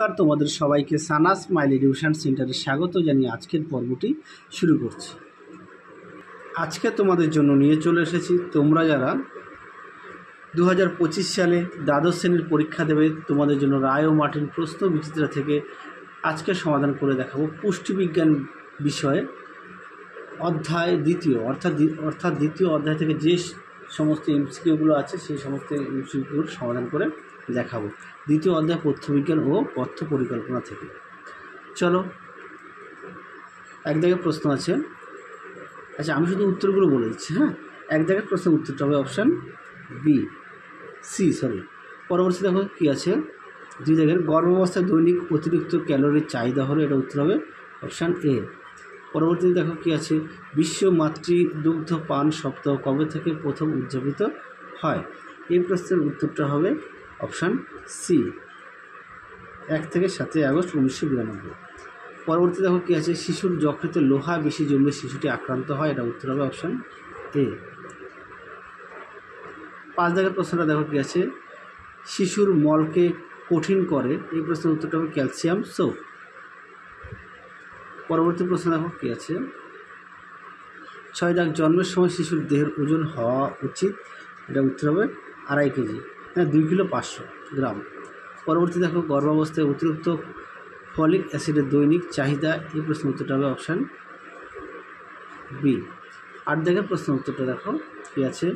নমস্কার, তোমাদের সবাইকে সানা স্মাইল এডুকেশন সেন্টারে স্বাগত জানিয়ে আজকের পর্বটি শুরু করছি। আজকে তোমাদের জন্য নিয়ে চলে এসেছি তোমরা যারা 2025 সালে দ্বাদশ শ্রেণীর পরীক্ষা দেবে, তোমাদের জন্য রায় ও মার্টিন প্রশ্ন বিচিত্রা থেকে আজকে সমাধান করে দেখাবো পুষ্টিবিজ্ঞান বিষয়ে অধ্যায় দ্বিতীয়, অর্থাৎ দ্বিতীয় অধ্যায় থেকে যে সমস্ত এমসিকিউগুলো আছে সেই সমস্ত এমসিকিউর সমাধান করে দেখাবো দ্বিতীয় অধ্যায় পথ্যবিজ্ঞান ও পথ্য পরিকল্পনা থেকে। চলো, এক জায়গায় প্রশ্ন আছে। আচ্ছা, আমি শুধু উত্তরগুলো বলে দিচ্ছি। হ্যাঁ, এক জায়গায় প্রশ্ন উত্তরটা হবে অপশান সরি। পরবর্তী দেখো কী আছে, দুই জায়গায় গর্ভাবস্থায় দৈনিক অতিরিক্ত ক্যালোরির চাহিদা হলো, এটা উত্তর হবে অপশান এ। পরবর্তীতে দেখো কী আছে, বিশ্ব মাতৃদুগ্ধ পান সপ্তাহ কবে থেকে প্রথম উদযাপিত হয়? এই প্রশ্নের উত্তরটা হবে অপশান সি, 1 থেকে 7 আগস্ট 1992। পরবর্তী দেখো কী আছে, শিশুর যকৃতে লোহা বেশি জমলে শিশুটি আক্রান্ত হয়, এটা উত্তর হবে অপশান এ। 5 দাগের প্রশ্নটা দেখো কী আছে, শিশুর মলকে কঠিন করে, এই প্রশ্নের উত্তরটা হবে ক্যালসিয়াম সোপ। পরবর্তী প্রশ্ন দেখো কী আছে, 6 দাগ জন্মের সময় শিশুর দেহের ওজন হওয়া উচিত, এটা উত্তর হবে 2.5 কেজি, হ্যাঁ 2 কিলো 500 গ্রাম। পরবর্তী দেখো গর্ভাবস্থায় অতিরিক্ত ফলিক অ্যাসিডের দৈনিক চাহিদা, এই প্রশ্নের উত্তরটা হবে অপশান বি। 8 দাগের প্রশ্নের উত্তরটা দেখো কী আছে,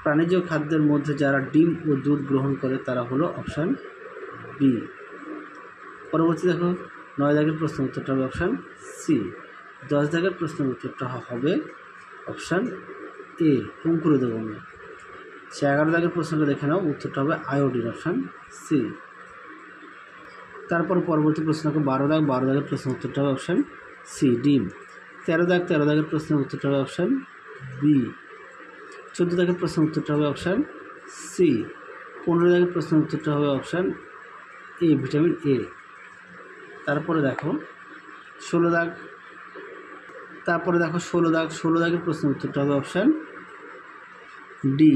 প্রাণীজ খাদ্যের মধ্যে যারা ডিম ও দুধ গ্রহণ করে তারা হলো অপশান বি। পরবর্তী দেখো 9 দাগের প্রশ্নের উত্তরটা হবে অপশান সি। 10 দাগের প্রশ্নের উত্তরটা হবে অপশান এ, অঙ্কুরোদ্গম। 11 দাগের প্রশ্নটা দেখে নাও, উত্তরটা হবে আয়োডিন, অপশান সি। তারপর পরবর্তী প্রশ্ন 12 দাগের প্রশ্নের উত্তরটা হবে অপশান সি, ডিম। 13 দাগের প্রশ্নের উত্তরটা হবে অপশান বি। 14 দাগের প্রশ্নের উত্তরটা হবে অপশান সি। 15 দাগের প্রশ্নের উত্তরটা হবে অপশান এ, ভিটামিন এ। তারপরে দেখো 16 দাগ, 16 দাগের প্রশ্নের উত্তরটা হবে অপশান ডি।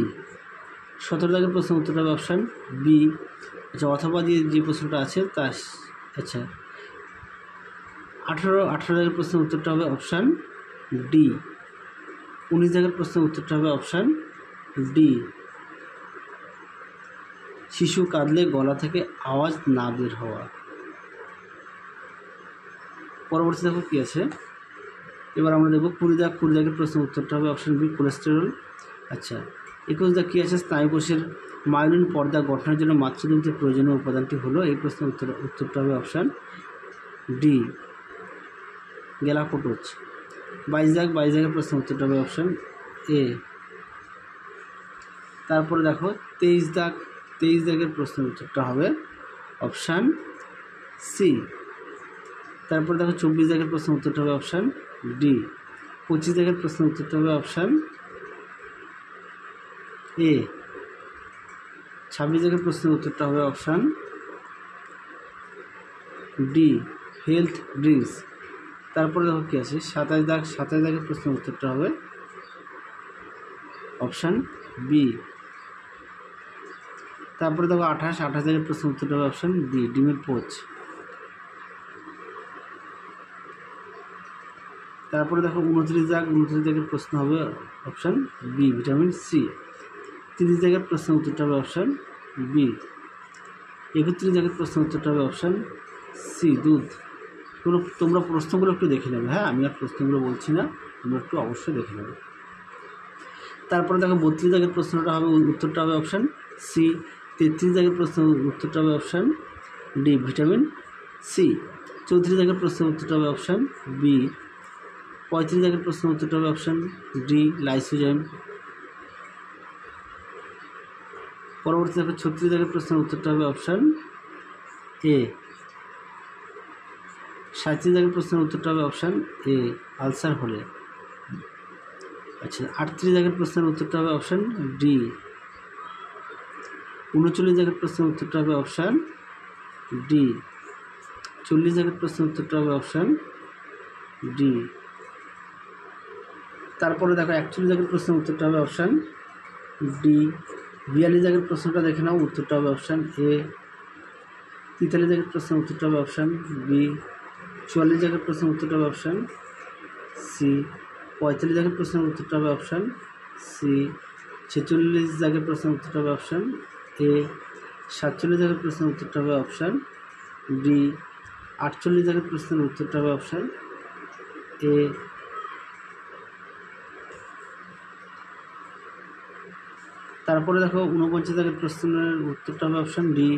17 দাগের প্রশ্নের উত্তরটা হবে অপশান বি। আচ্ছা, অথবা দিয়ে যে প্রশ্নটা আছে তা আচ্ছা 18 দাগের প্রশ্নের উত্তরটা হবে অপশান ডি। 19 দাগের প্রশ্নের উত্তরটা হবে অপশান ডি। শিশু কাঁদলে গলা থেকে আওয়াজ না বের হওয়া। পরবর্তী দেখো কী আছে, এবার আমরা দেখব 20 দাগের প্রশ্নের উত্তরটা হবে অপশান বি, কোলেস্টেরল। আচ্ছা, 21 দাগ কী আছে, স্নায়ুকোষের মায়োলিন পর্দা গঠনের জন্য মাতৃদুগ্ধের প্রয়োজনীয় উপাদানটি হলো, এই প্রশ্নের উত্তরটা হবে অপশান ডি, গ্যালাকটোজ। 22 দাগের প্রশ্নের উত্তরটা হবে অপশান এ। তারপরে দেখো 23 দাগের প্রশ্নের উত্তরটা হবে অপশান সি। তারপরে দেখো 24 দাগের প্রশ্নের উত্তরটা হবে অপশান ডি। 25 দাগের প্রশ্নের উত্তরটা হবে অপশান এ। 26 দাগের প্রশ্নের উত্তরটা হবে অপশান ডি, হেলথ ড্রিঙ্কস। তারপরে দেখো কী আছে, 27 দাগের প্রশ্নের উত্তরটা হবে অপশান বি। তারপরে দেখো 28 দাগের প্রশ্নের উত্তরটা হবে অপশান বি, ডিমের পোচ। তারপরে দেখো 29 দাগের প্রশ্ন হবে অপশান বি, ভিটামিন সি। 30 দাগের প্রশ্নের উত্তরটা হবে অপশান বি। 31 দাগের প্রশ্নের উত্তরটা হবে অপশান সি, দুধ। তোমরা প্রশ্নগুলো একটু দেখে নেবে। হ্যাঁ, আমি আর প্রশ্নগুলো বলছি না, তোমরা একটু অবশ্যই দেখে নেবে। তারপরে দেখো 32 দাগের প্রশ্নটা হবে, উত্তরটা হবে অপশান সি। 33 দাগের প্রশ্নের উত্তরটা হবে অপশান ডি, ভিটামিন সি। 34 দাগের প্রশ্নের উত্তরটা হবে অপশান বি। 35 দাগের প্রশ্নের উত্তরটা হবে অপশান ডি, লাইসোজাইম। পরবর্তী দেখো 36 দাগের প্রশ্নের উত্তরটা হবে অপশান এ। 37 দাগের প্রশ্নের উত্তরটা হবে অপশান এ, আলসার হলে। আচ্ছা, 38 দাগের প্রশ্নের উত্তরটা হবে অপশান ডি। 39 দাগের প্রশ্নের উত্তরটা হবে অপশান ডি। 40 দাগের প্রশ্নের উত্তরটা হবে অপশান ডি। তারপরে দেখো 41 দাগের প্রশ্নের উত্তরটা হবে অপশান ডি। 42 দাগের প্রশ্নটা দেখে নাও, উত্তরটা হবে অপশান এ। 43 দাগের প্রশ্নের উত্তরটা হবে অপশান বি। 44 দাগের প্রশ্নের উত্তরটা হবে অপশান সি। 45 দাগের প্রশ্নের উত্তরটা হবে অপশান সি। 46 দাগের প্রশ্নের উত্তরটা হবে অপশান এ। 47 দাগের প্রশ্নের উত্তরটা হবে অপশান ডি। 48 দাগের প্রশ্নের উত্তরটা হবে অপশান এ। তারপরে দেখো 49 দাগের প্রশ্নের উত্তরটা হবে অপশান ডি।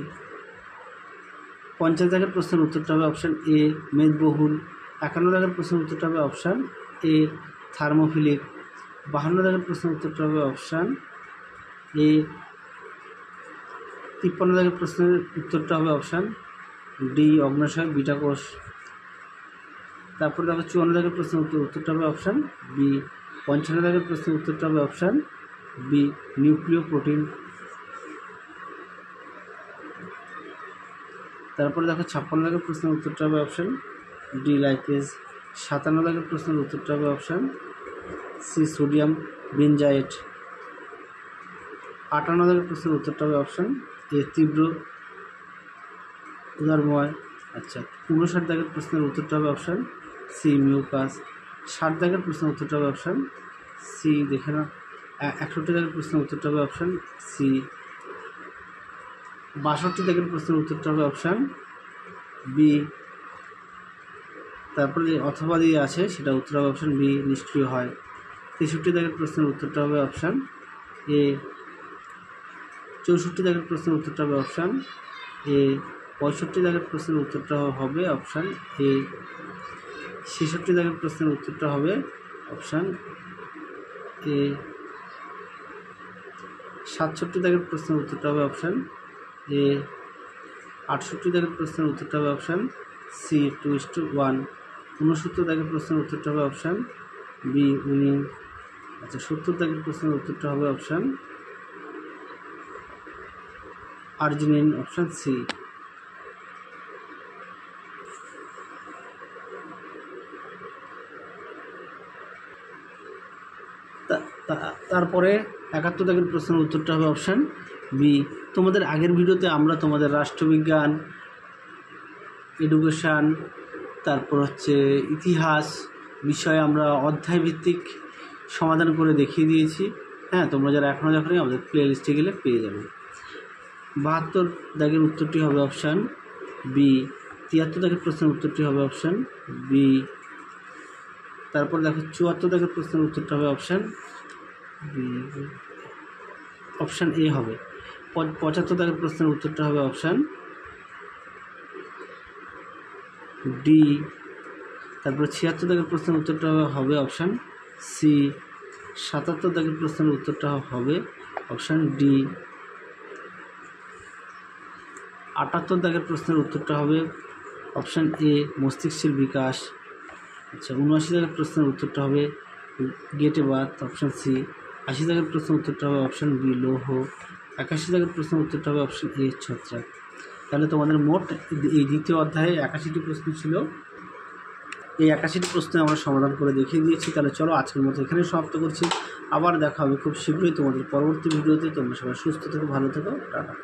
50 দাগের প্রশ্নের উত্তরটা হবে অপশান এ মেদবহুল। 51 দাগের প্রশ্নের উত্তরটা হবে অপশান এ থার্মোফিলিক। 52 দাগের প্রশ্নের উত্তরটা হবে অপশান এ। 53 দাগের প্রশ্নের উত্তরটা হবে অপশান ডি অগ্ন্যাশয় বিটা কোষ। তারপরে দেখো 54 দাগের প্রশ্নের উত্তরটা হবে অপশান বি। 55 দাগের প্রশ্নের উত্তরটা হবে অপশান বি নিউক্লিয় প্রোটিন। তারপরে দেখো 56 দাগের প্রশ্নের উত্তরটা হবে অপশান ডি লাইপেজ। 57 দাগের প্রশ্নের উত্তরটা হবে অপশান সি সোডিয়াম বেনজাইট। 58 দাগের প্রশ্নের উত্তরটা হবে অপশান এ তীব্র উদারময়। আচ্ছা 59 দাগের প্রশ্নের উত্তরটা হবে অপশান সি মিউকাস। 60 দাগের প্রশ্নের উত্তরটা হবে অপশান সি দেখে না। 61 দাগের প্রশ্নের উত্তরটা হবে অপশান সি। 62 দাগের প্রশ্নের উত্তরটা হবে অপশান বি। তারপরে যে অথবা দিয়ে আছে সেটা উত্তর হবে অপশান বি নিষ্ক্রিয় হয়। 63 দাগের প্রশ্নের উত্তরটা হবে অপশান এ। 64 দাগের প্রশ্নের উত্তরটা হবে অপশান এ। 65 দাগের প্রশ্নের উত্তরটা হবে অপশান এ। 66 দাগের প্রশ্নের উত্তরটা হবে অপশান এ। 67 দাগের প্রশ্নের উত্তরটা হবে অপশান এ। 68 দাগের প্রশ্নের উত্তরটা হবে অপশান সি 2:1। 69 দাগের প্রশ্নের উত্তরটা হবে অপশান বি উইনিং। আচ্ছা 70 দাগের প্রশ্নের উত্তরটা হবে অপশান আর্জিনিন অপশান সি। তারপরে 71 দাগের প্রশ্নের উত্তরটা হবে অপশান বি। তোমাদের আগের ভিডিওতে আমরা তোমাদের রাষ্ট্রবিজ্ঞান, এডুকেশান, তারপর হচ্ছে ইতিহাস বিষয়ে আমরা অধ্যায়ভিত্তিক সমাধান করে দেখিয়ে দিয়েছি। হ্যাঁ, তোমরা যারা এখনও দেখোনি আমাদের প্লে লিস্টে গেলে পেয়ে যাবে। 72 দাগের উত্তরটি হবে অপশান বি। 73 দাগের প্রশ্নের উত্তরটি হবে অপশান বি। তারপর দেখো 74 দাগের প্রশ্নের উত্তরটা হবে অপশান বি অপশান এ হবে। 75 দাগের প্রশ্নের উত্তরটা হবে অপশান ডি। তারপরে 76 দাগের প্রশ্নের উত্তরটা হবে অপশান সি। 77 দাগের প্রশ্নের উত্তরটা হবে অপশান ডি। 78 দাগের প্রশ্নের উত্তরটা হবে অপশান এ মস্তিষ্কের বিকাশ। আচ্ছা 79 দাগের প্রশ্নের উত্তরটা হবে গেটে বাত অপশান সি। 80 দাগের প্রশ্নের উত্তরটা হবে অপশান বি লৌহ। 81 দাগের প্রশ্নের উত্তরটা হবে অপশান এ ছত্রাক। তাহলে তোমাদের মোট এই দ্বিতীয় অধ্যায়ে 81টি প্রশ্ন ছিল। এই 81টি প্রশ্ন আমরা সমাধান করে দেখিয়ে দিয়েছি। তাহলে চলো আজকের মতো এখানে সমাপ্ত করছি। আবার দেখা হবে খুব শীঘ্রই তোমাদের পরবর্তী ভিডিওতে। তোমরা সবাই সুস্থ থেকো, ভালো থেকো, টাটা।